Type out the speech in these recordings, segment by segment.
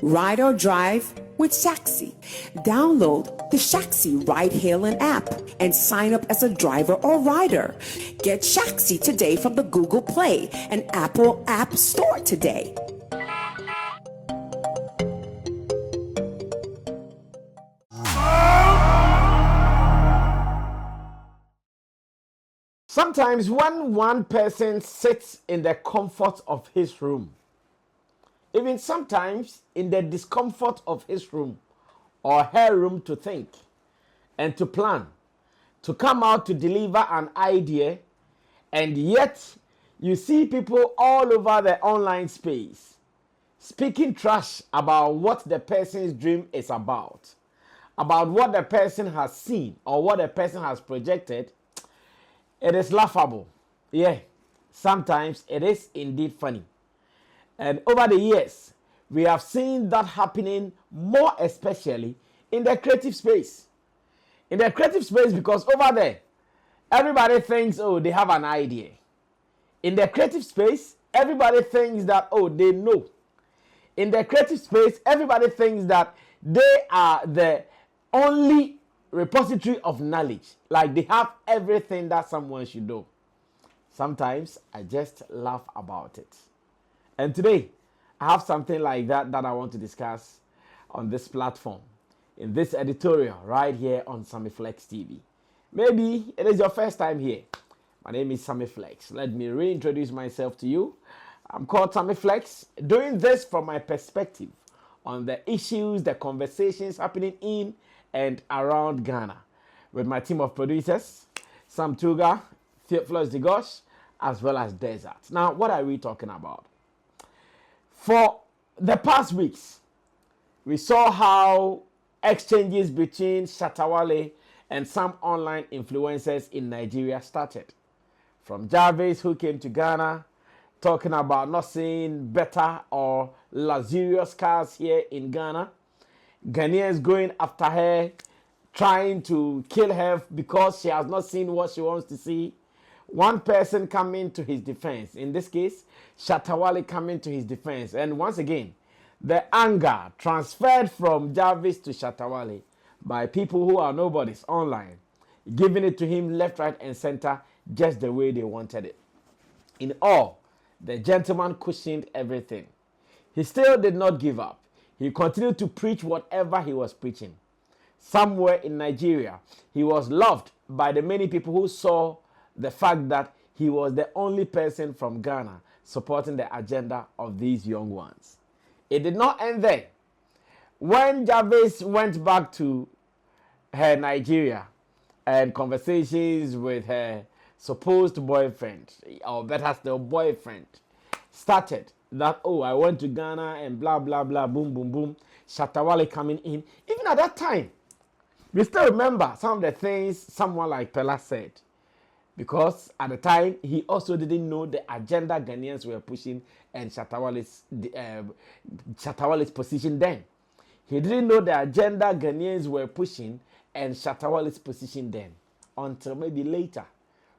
Ride or drive with Shaxi. Download the Shaxi ride-hailing app and sign up as a driver or rider. Get Shaxi today from the Google Play and Apple App Store today. Sometimes when one person sits in the comfort of his room, even sometimes in the discomfort of his room or her room, to think and to plan, to come out to deliver an idea, and yet you see people all over the online space speaking trash about what the person's dream is about what the person has seen or what the person has projected. It is laughable. Yeah, sometimes it is indeed funny. And over the years, we have seen that happening more especially in the creative space. In the creative space, because over there, everybody thinks, oh, they have an idea. In the creative space, everybody thinks that, oh, they know. In the creative space, everybody thinks that they are the only repository of knowledge. Like they have everything that someone should know. Sometimes I just laugh about it. And today, I have something like that I want to discuss on this platform, in this editorial right here on Sammy Flex TV. Maybe it is your first time here. My name is Sammy Flex. Let me reintroduce myself to you. I'm called Sammy Flex, doing this from my perspective on the issues, the conversations happening in and around Ghana, with my team of producers, Sam Tuga, Theophilus Digosh, as well as Desert. Now, what are we talking about? For the past weeks, we saw how exchanges between Shatta and some online influencers in Nigeria started. From Jarvis, who came to Ghana, talking about not seeing better or luxurious cars here in Ghana. Ghanaians going after her, trying to kill her because she has not seen what she wants to see. One person coming to his defense. In this case, Shatta coming to his defense. And once again, the anger transferred from Jarvis to Shatta by people who are nobodies online, giving it to him left, right, and center just the way they wanted it. In all, the gentleman cushioned everything. He still did not give up. He continued to preach whatever he was preaching. Somewhere in Nigeria, he was loved by the many people who saw the fact that he was the only person from Ghana supporting the agenda of these young ones. It did not end there. When Jarvis went back to her Nigeria and conversations with her supposed boyfriend, or better still boyfriend, started, that, oh, I went to Ghana and blah, blah, blah, boom, boom, boom, Shatta coming in. Even at that time, we still remember some of the things someone like Peller said. Because at the time, he also didn't know the agenda Ghanaians were pushing and Shatta position then. He didn't know the agenda Ghanaians were pushing and Shatta position then. Until maybe later,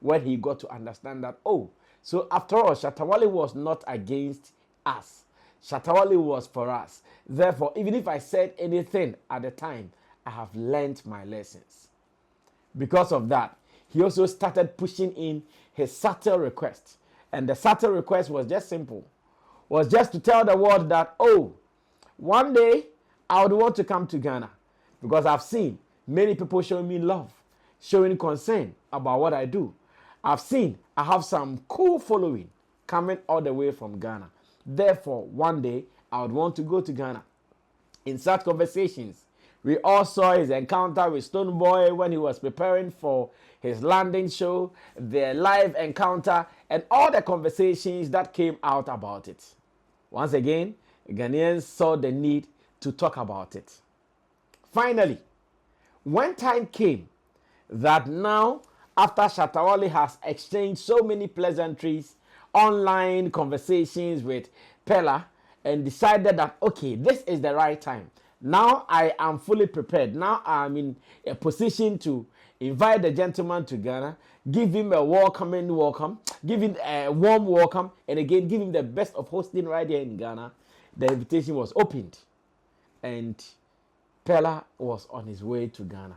when he got to understand that, oh, so after all, Shatta was not against us. Shatta was for us. Therefore, even if I said anything at the time, I have learned my lessons. Because of that, he also started pushing in his subtle request. And the subtle request was just simple. Was just to tell the world that, oh, one day I would want to come to Ghana. Because I've seen many people showing me love, showing concern about what I do. I've seen I have some cool following coming all the way from Ghana. Therefore, one day I would want to go to Ghana. In such conversations, we all saw his encounter with Stoneboy when he was preparing for his landing show, their live encounter, and all the conversations that came out about it. Once again, Ghanaians saw the need to talk about it. Finally, when time came that now, after Shatta has exchanged so many pleasantries, online conversations with Peller, and decided that, okay, this is the right time. Now I am fully prepared. Now I'm in a position to invite the gentleman to Ghana, give him a welcome, give him a warm welcome, and again, give him the best of hosting right here in Ghana. The invitation was opened. and Peller was on his way to Ghana.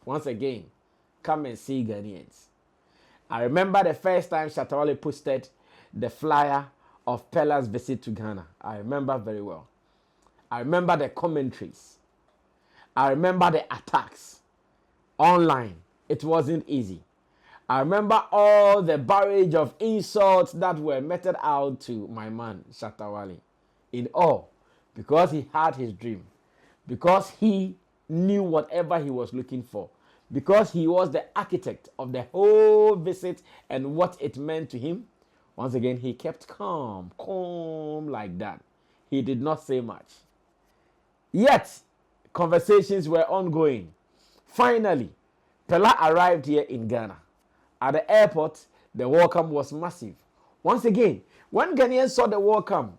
Once again, come and see Ghanaians. I remember the first time Shatta posted the flyer of Peller's visit to Ghana. I remember very well. I remember the commentaries. I remember the attacks online. It wasn't easy. I remember all the barrage of insults that were meted out to my man, Shatta, in all, because he had his dream, because he knew whatever he was looking for, because he was the architect of the whole visit and what it meant to him. Once again, he kept calm like that. He did not say much. Yet, conversations were ongoing. Finally, Peller arrived here in Ghana. At the airport, the welcome was massive. Once again, when Ghanaians saw the welcome,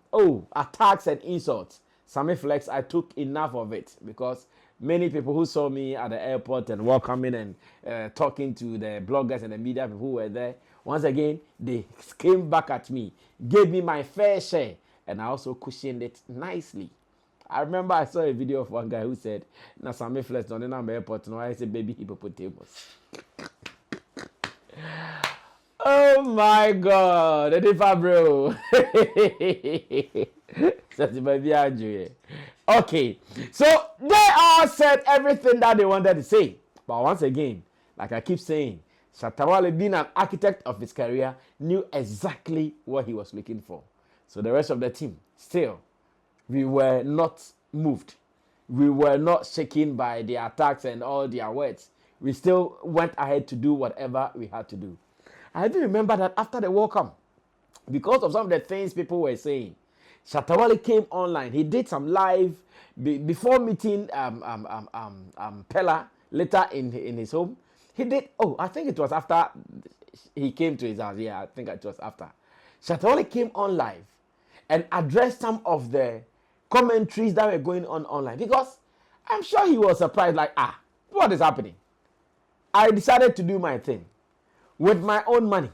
attacks and insults. Sammy Flex, I took enough of it because many people who saw me at the airport and welcoming and talking to the bloggers and the media people who were there, once again, they came back at me, gave me my fair share, and I also cushioned it nicely. I remember I saw a video of one guy who said, "Na Sammy Flex on the airport, no, I said baby hippopotamus." Oh my God, bro. Okay, so they all said everything that they wanted to say. But once again, like I keep saying, Shatta, being an architect of his career, knew exactly what he was looking for. So the rest of the team, still, we were not moved. We were not shaken by the attacks and all their words. We still went ahead to do whatever we had to do. I do remember that after the welcome, because of some of the things people were saying, Shatta came online. He did some live before meeting Peller later in his home. He did, I think it was after he came to his house. Yeah, I think it was after. Shatta came on live and addressed some of the commentaries that were going on online, because I'm sure he was surprised, like, what is happening? I decided to do my thing with my own money,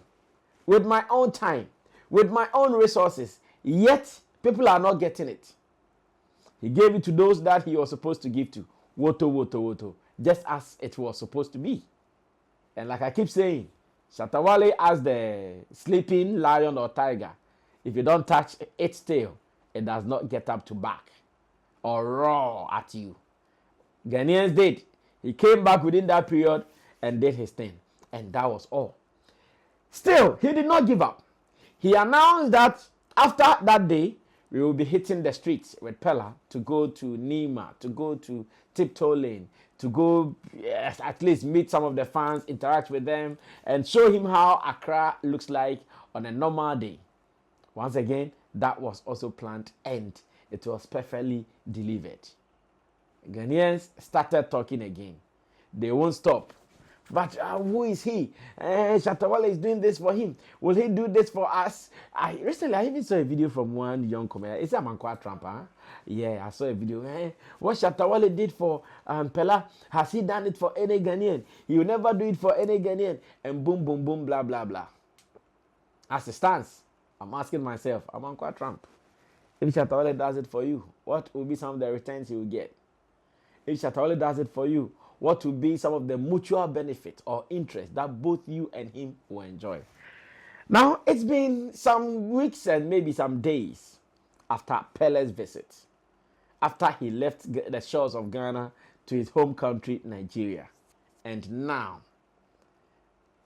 with my own time, with my own resources, yet people are not getting it. He gave it to those that he was supposed to give to. Woto, just as it was supposed to be. And like I keep saying, Shatta, as the sleeping lion or tiger, if you don't touch its tail, it does not get up to back or roar at you. Ghanaians did. He came back within that period and did his thing. And that was all. Still, he did not give up. He announced that after that day, we will be hitting the streets with Peller to go to Nima, to go to Tiptoe Lane, to go at least meet some of the fans, interact with them, and show him how Accra looks like on a normal day. Once again, that was also planned and it was perfectly delivered. Ghanaians started talking again. They won't stop. But who is he? Shatta is doing this for him. Will he do this for us? Recently, I even saw a video from one young comedian. It's a Mankwa Trump, huh? Yeah, I saw a video. What Shatta did for Peller, has he done it for any Ghanaian? He will never do it for any Ghanaian. And boom, boom, boom, blah, blah, blah. As it stands, I'm asking myself, I'm Mankwa Trump. If Shatta does it for you, what will be some of the returns he will get? If Shatta does it for you, what will be some of the mutual benefits or interest that both you and him will enjoy? Now, it's been some weeks and maybe some days after Peller's visit, after he left the shores of Ghana to his home country, Nigeria. And now,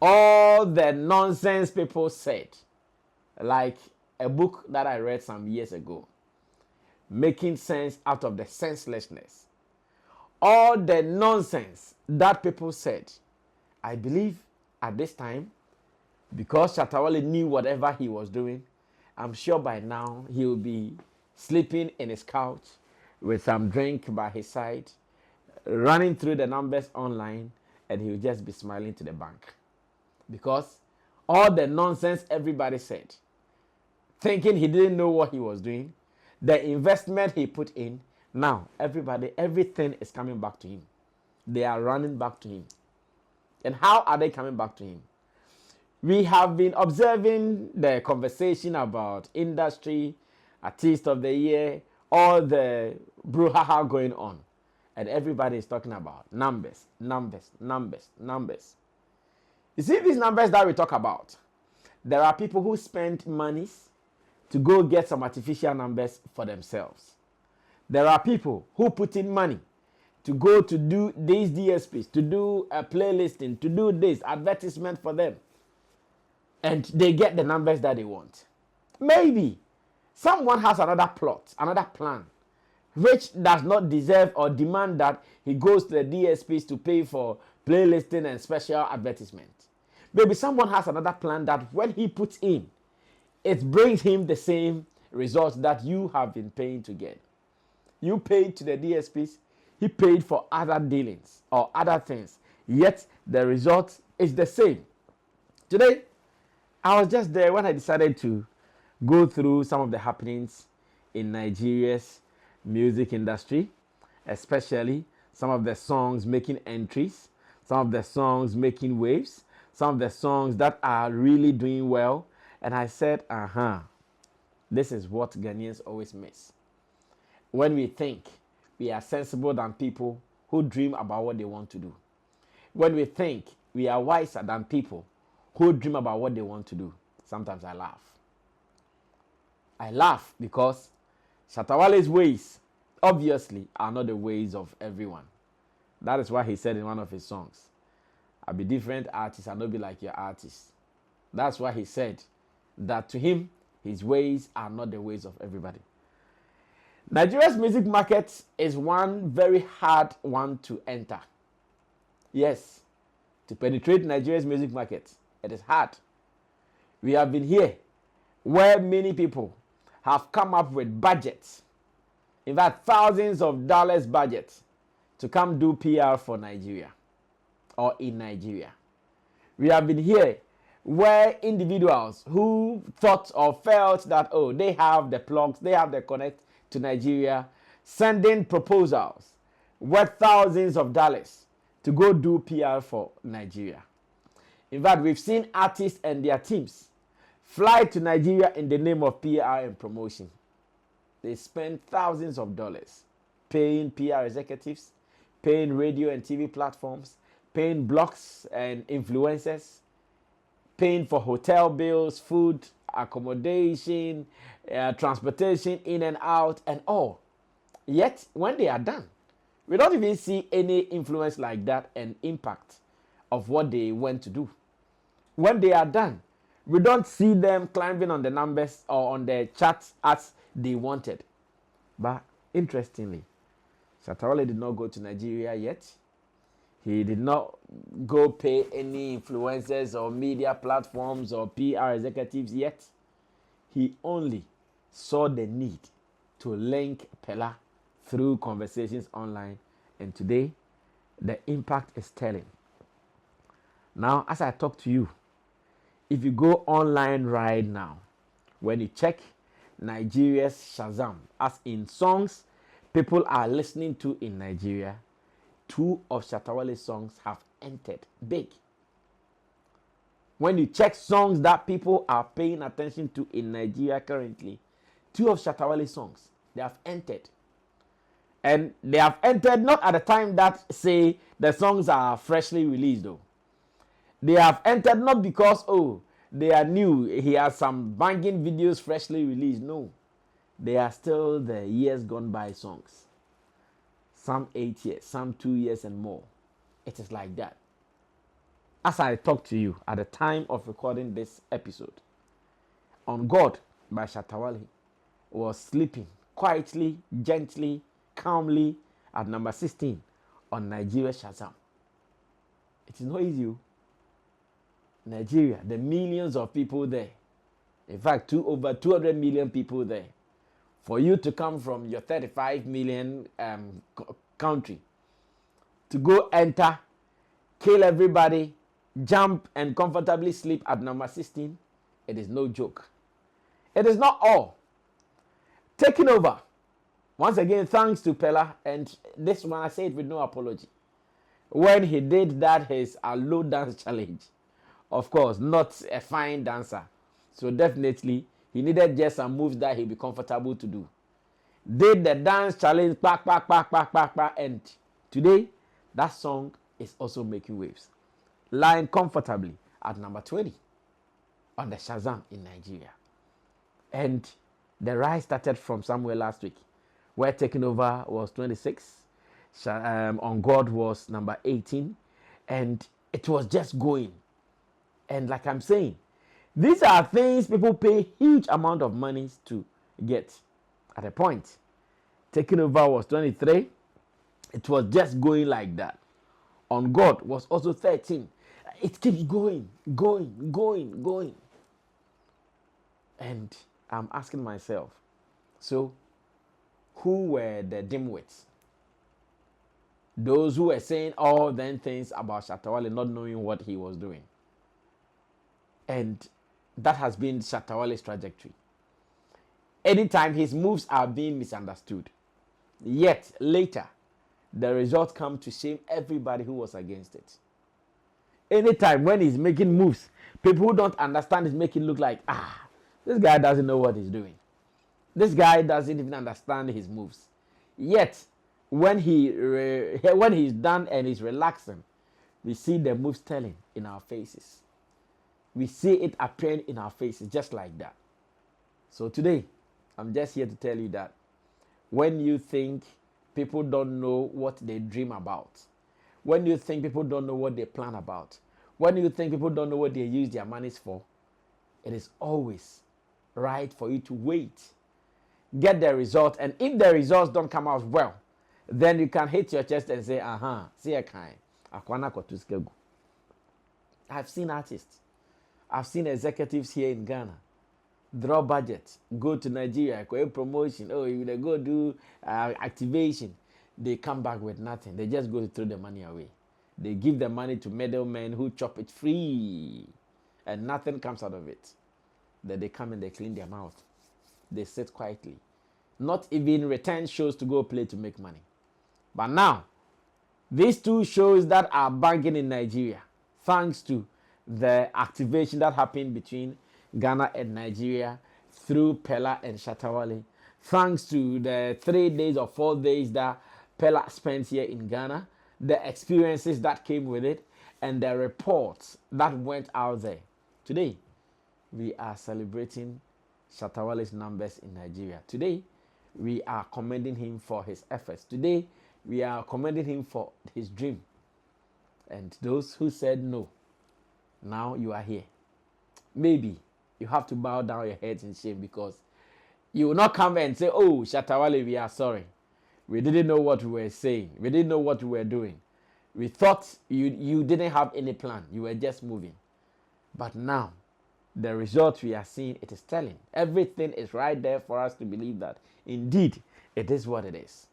all the nonsense people said, like a book that I read some years ago, making sense out of the senselessness. All the nonsense that people said, I believe at this time, because Shatta knew whatever he was doing, I'm sure by now he will be sleeping in his couch with some drink by his side, running through the numbers online, and he will just be smiling to the bank. Because all the nonsense everybody said, thinking he didn't know what he was doing, the investment he put in, now, everything is coming back to him. They are running back to him. And how are they coming back to him? We have been observing the conversation about industry, artist of the year, all the brouhaha going on. And everybody is talking about numbers, numbers, numbers, numbers. You see these numbers that we talk about? There are people who spend monies to go get some artificial numbers for themselves. There are people who put in money to go to do these DSPs, to do a playlisting, to do this advertisement for them. And they get the numbers that they want. Maybe someone has another plot, another plan, which does not deserve or demand that he goes to the DSPs to pay for playlisting and special advertisement. Maybe someone has another plan that when he puts in, it brings him the same results that you have been paying to get. You paid to the DSPs, he paid for other dealings or other things, yet the result is the same. Today, I was just there when I decided to go through some of the happenings in Nigeria's music industry, especially some of the songs making entries, some of the songs making waves, some of the songs that are really doing well. And I said, this is what Ghanaians always miss. When we think we are sensible than people who dream about what they want to do. When we think we are wiser than people who dream about what they want to do. Sometimes I laugh. I laugh because Shatta Wale's ways, obviously, are not the ways of everyone. That is why he said in one of his songs, I'll be different artists, I'll not be like your artists. That's why he said that to him, his ways are not the ways of everybody. Nigeria's music market is one very hard one to enter. Yes, to penetrate Nigeria's music market, it is hard. We have been here where many people have come up with budgets, in fact, thousands of dollars budget to come do PR for Nigeria or in Nigeria. We have been here where individuals who thought or felt that, oh, they have the plugs, they have the connect to Nigeria, sending proposals worth thousands of dollars to go do PR for Nigeria. In fact, we've seen artists and their teams fly to Nigeria in the name of PR and promotion. They spend thousands of dollars paying PR executives, paying radio and TV platforms, paying blogs and influencers, paying for hotel bills, food, accommodation, transportation in and out, and all. Yet, when they are done, we don't even see any influence like that and impact of what they went to do. When they are done, we don't see them climbing on the numbers or on the charts as they wanted. But interestingly, Shatta Wale did not go to Nigeria yet. He did not go pay any influencers or media platforms or PR executives yet. He only saw the need to link Peller through conversations online. And today, the impact is telling. Now, as I talk to you, if you go online right now, when you check Nigeria's Shazam, as in songs people are listening to in Nigeria, 2 of Shatta Wale's songs have entered big. When you check songs that people are paying attention to in Nigeria currently, 2 of Shatta Wale's songs, they have entered. And they have entered not at the time that, say, the songs are freshly released, though. They have entered not because, oh, they are new, he has some banging videos freshly released. No. They are still the years gone by songs. Some 8 years, some 2 years and more. It is like that. As I talk to you at the time of recording this episode, On God by Shatta Wale was sleeping quietly, gently, calmly at number 16 on Nigeria Shazam. It is not easy. Nigeria, the millions of people there. In fact, over 200 million people there. For you to come from your 35 million country to go enter, kill everybody, jump and comfortably sleep at number 16, it is no joke. It is not all. Taking over. Once again, thanks to Peller, and this one I say it with no apology. When he did that, his low dance challenge, of course, not a fine dancer. So definitely, he needed just some moves that he'll be comfortable to do. did the dance challenge, and today that song is also making waves, lying comfortably at number 20 on the Shazam in Nigeria. And the rise started from somewhere last week, where Taking Over was 26, On God was number 18, and it was just going. And like I'm saying, these are things people pay huge amount of money to get. At a point, Taking Over was 23. It was just going like that. On God was also 13. It keeps going. And I'm asking myself, so who were the dimwits? Those who were saying all them things about Shatta not knowing what he was doing. And that has been Shatta trajectory. Anytime his moves are being misunderstood, yet later the results come to shame everybody who was against it. Anytime when he's making moves, people who don't understand is making look like, this guy doesn't know what he's doing. This guy doesn't even understand his moves. Yet, when he's done and he's relaxing, we see the moves telling in our faces. We see it appearing in our faces just like that. So today, I'm just here to tell you that when you think people don't know what they dream about, when you think people don't know what they plan about, when you think people don't know what they use their monies for, it is always right for you to wait, get the result, and if the results don't come out well, then you can hit your chest and say, see a kind. I've seen artists, I've seen executives here in Ghana draw budget, go to Nigeria, go promotion, you go do activation. They come back with nothing. They just go to throw the money away. They give the money to middlemen who chop it free, and nothing comes out of it. Then they come and they clean their mouth. They sit quietly. Not even return shows to go play to make money. But now, these two shows that are banging in Nigeria, thanks to the activation that happened between Ghana and Nigeria through Peller and Shatta, thanks to the 3 days or 4 days that Peller spent here in Ghana, the experiences that came with it, and the reports that went out there. Today, we are celebrating Shatta numbers in Nigeria. Today, we are commending him for his efforts. Today, we are commending him for his dream. And those who said no, now you are here. Maybe you have to bow down your heads in shame, because you will not come and say, oh, Shatta, we are sorry. We didn't know what we were saying. We didn't know what we were doing. We thought you didn't have any plan. You were just moving. But now, the results we are seeing, it is telling. Everything is right there for us to believe that indeed it is what it is.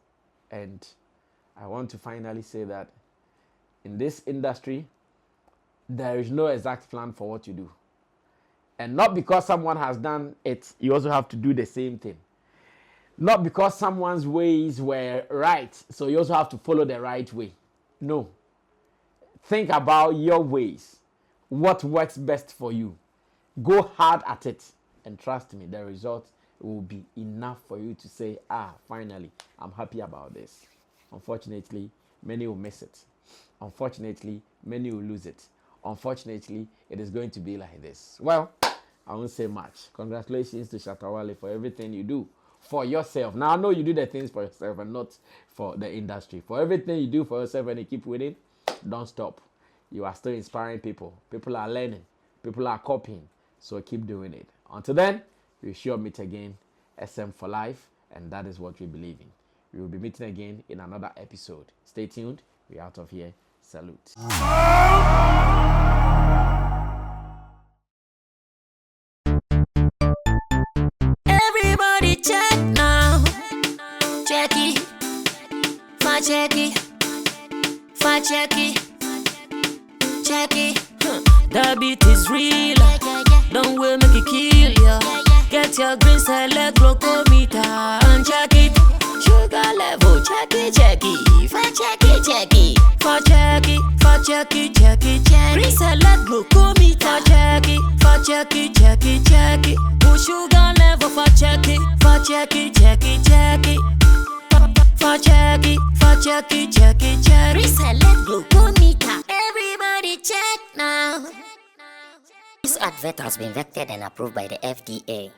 And I want to finally say that in this industry, there is no exact plan for what you do. And not because someone has done it, you also have to do the same thing. Not because someone's ways were right, so you also have to follow the right way. No. Think about your ways. What works best for you. Go hard at it. And trust me, the result will be enough for you to say, finally, I'm happy about this. Unfortunately, many will miss it. Unfortunately, many will lose it. Unfortunately, it is going to be like this. Well, I won't say much. Congratulations to Shatta for everything you do for yourself. Now, I know you do the things for yourself and not for the industry. For everything you do for yourself and you keep winning, don't stop. You are still inspiring people. People are learning. People are copying. So keep doing it. Until then, we shall meet again. SM for life. And that is what we believe in. We will be meeting again in another episode. Stay tuned. We're out of here. Salute. Everybody check now. Check it. Check it. Check it. Check it. The beat is real. Don't wait, make it kill ya. Get your green select glucometer and check it. Sugar level, check it. Check it. Check it. Check it. Green select glucometer. Check it. Push sugar level for check it. Check it. check it. Reselect glucometer. Everybody check now. This advert has been vetted and approved by the FDA.